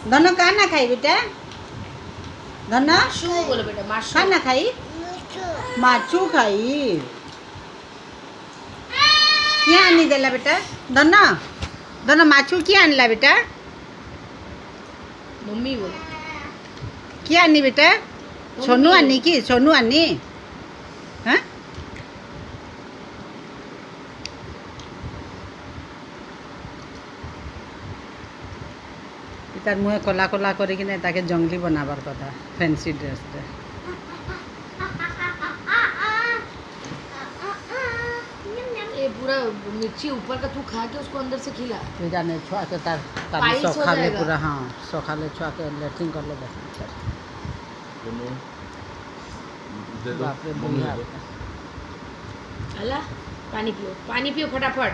दोनों का ना खाई बेटा दोनों माशू बोलो बेटा माशू का ना खाई माचू खाई क्या आनी देला बेटा दोनों दोनों माचू क्या आनला बेटा मम्मी बोलो क्या आनी बेटा सोनू आनी की सोनू आनी हाँ तार मुहे कला कला करिकिने ताके जंगली बनाबार कथा फैंसी ड्रेस रे ये पूरा मिर्ची ऊपर का तू खा के उसको अंदर से खिला तू जाने छुआ के तार पाइल्स हो सखा ले जाएगा। पूरा हाँ सखा ले छुआ के लेट्रिन कर ले बस दोनों दे दो बाप रे मम्मी बुढ़िया दे दो। अल्लाह पानी पियो फटाफट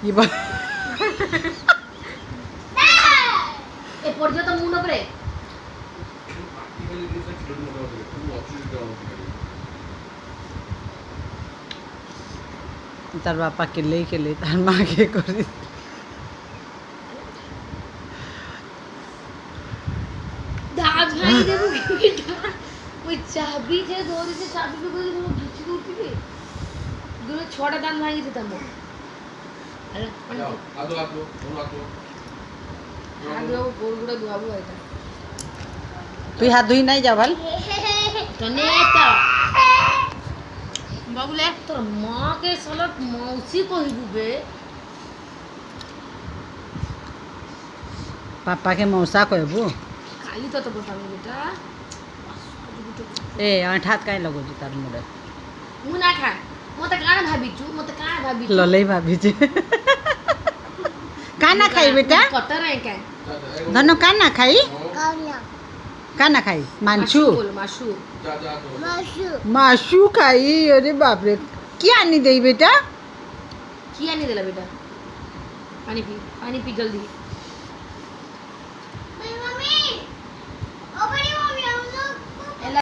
ये बा ए पड़ जाओ तो मुंह न पड़े तार बापा के ले तार माँ के करी दाग भाई देखो बेटा ওই চাবি যে ধরেছে চাবি করে কোনো ঘুচি করতে দুটো ছটা দান ভাঙি দিতাম আরে आदो आदो दोनों आदो আগে গোলগুলো ধোয়াবো এটা তুই হাত ধুই নাই যাবাল নেতা বাবুলে তোর মাকে সালা মৌসি কহিবু বে पापा के मौसा कहबू খালি তো বসাবো বেটা ए आठ हाथ काहे लगो जी तार मुरे ମୁଁ ନା ଖା ମତେ କାଣା ଭାବିଛୁ ମତେ କାଣା ଭାବିଛୁ ललई भाभी जी का ना खाई बेटा କଟର है क्या धनो का ना खाई का ना खाई मानचू बोलो माशू जा जा दो माशू खाई अरे बाप रे क्या नहीं दे बेटा किया नहीं दिला बेटा पानी पी जल्दी